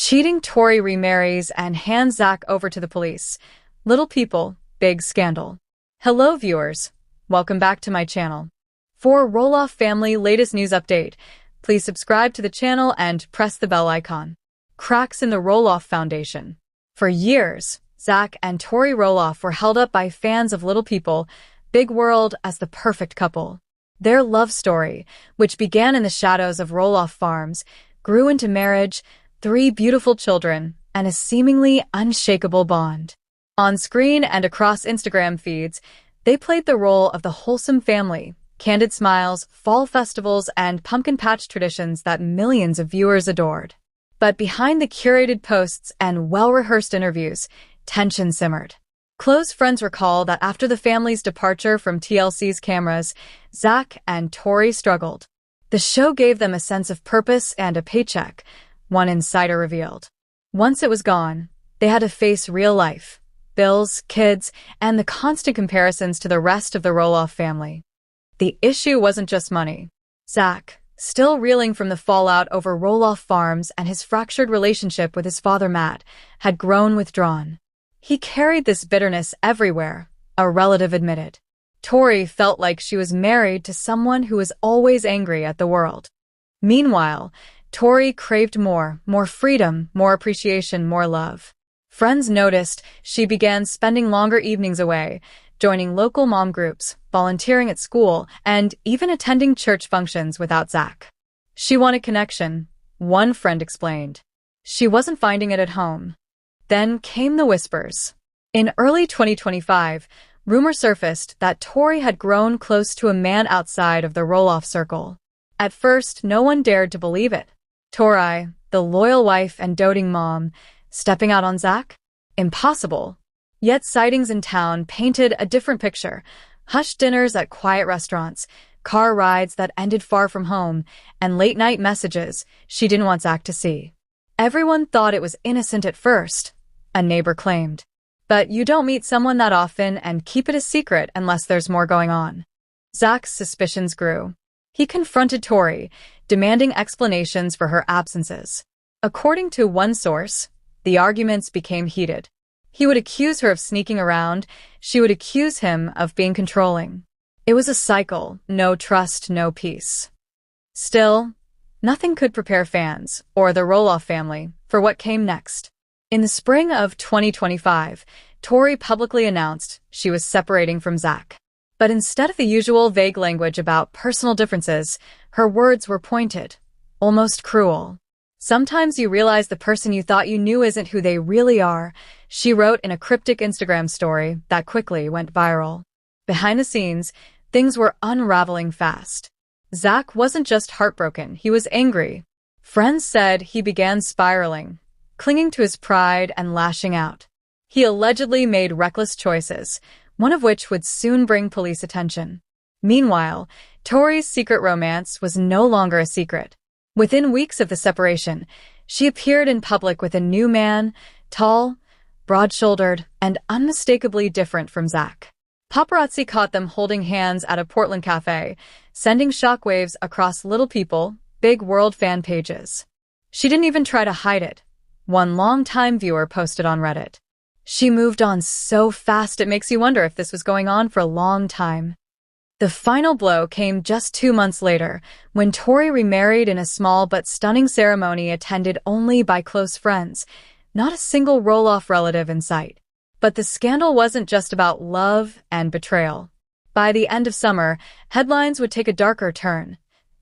Cheating Tori remarries and hands Zach over to the police. Little people, big scandal. Hello viewers, welcome back to my channel. For Roloff family latest news update, please subscribe to the channel and press the bell icon. Cracks in the Roloff Foundation. For years, Zach and Tori Roloff were held up by fans of Little People, Big World as the perfect couple. Their love story, which began in the shadows of Roloff Farms, grew into marriage, 3 beautiful children, and a seemingly unshakable bond. On screen and across Instagram feeds, they played the role of the wholesome family, candid smiles, fall festivals, and pumpkin patch traditions that millions of viewers adored. But behind the curated posts and well-rehearsed interviews, tension simmered. Close friends recall that after the family's departure from TLC's cameras, Zach and Tori struggled. The show gave them a sense of purpose and a paycheck, one insider revealed. Once it was gone, they had to face real life, bills, kids, and the constant comparisons to the rest of the Roloff family. The issue wasn't just money. Zach, still reeling from the fallout over Roloff Farms and his fractured relationship with his father Matt, had grown withdrawn. He carried this bitterness everywhere, a relative admitted. Tori felt like she was married to someone who was always angry at the world. Meanwhile, Tori craved more freedom, more appreciation, more love. Friends noticed she began spending longer evenings away, joining local mom groups, volunteering at school, and even attending church functions without Zach. She wanted connection, one friend explained. She wasn't finding it at home. Then came the whispers. In early 2025, rumor surfaced that Tori had grown close to a man outside of the Roloff circle. At first, no one dared to believe it. Tori, the loyal wife and doting mom, stepping out on Zach? Impossible. Yet sightings in town painted a different picture. Hushed dinners at quiet restaurants, car rides that ended far from home, and late-night messages she didn't want Zach to see. Everyone thought it was innocent at first, a neighbor claimed. But you don't meet someone that often and keep it a secret unless there's more going on. Zach's suspicions grew. He confronted Tori, demanding explanations for her absences. According to one source, the arguments became heated. He would accuse her of sneaking around, she would accuse him of being controlling. It was a cycle, no trust, no peace. Still, nothing could prepare fans, or the Roloff family, for what came next. In the spring of 2025, Tori publicly announced she was separating from Zach. But instead of the usual vague language about personal differences, her words were pointed, almost cruel. "Sometimes you realize the person you thought you knew isn't who they really are," she wrote in a cryptic Instagram story that quickly went viral. Behind the scenes, things were unraveling fast. Zach wasn't just heartbroken, he was angry. Friends said he began spiraling, clinging to his pride and lashing out. He allegedly made reckless choices, one of which would soon bring police attention. Meanwhile, Tori's secret romance was no longer a secret. Within weeks of the separation, she appeared in public with a new man, tall, broad-shouldered, and unmistakably different from Zach. Paparazzi caught them holding hands at a Portland cafe, sending shockwaves across Little People, Big World fan pages. She didn't even try to hide it, one longtime viewer posted on Reddit. She moved on so fast it makes you wonder if this was going on for a long time. The final blow came just 2 months later, when Tori remarried in a small but stunning ceremony attended only by close friends, not a single Roloff relative in sight. But the scandal wasn't just about love and betrayal. By the end of summer, headlines would take a darker turn.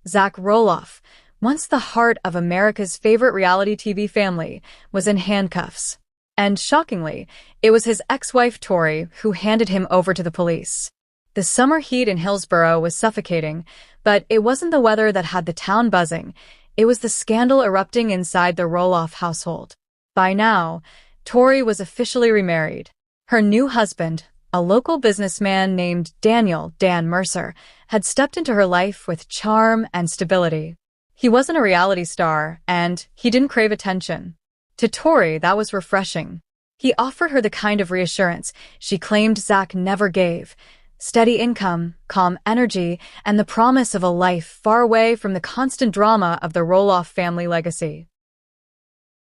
Zach Roloff, once the heart of America's favorite reality TV family, was in handcuffs. And shockingly, it was his ex-wife Tori who handed him over to the police. The summer heat in Hillsborough was suffocating, but it wasn't the weather that had the town buzzing. It was the scandal erupting inside the Roloff household. By now, Tori was officially remarried. Her new husband, a local businessman named Dan Mercer, had stepped into her life with charm and stability. He wasn't a reality star, and he didn't crave attention. To Tori, that was refreshing. He offered her the kind of reassurance she claimed Zach never gave: steady income, calm energy, and the promise of a life far away from the constant drama of the Roloff family legacy.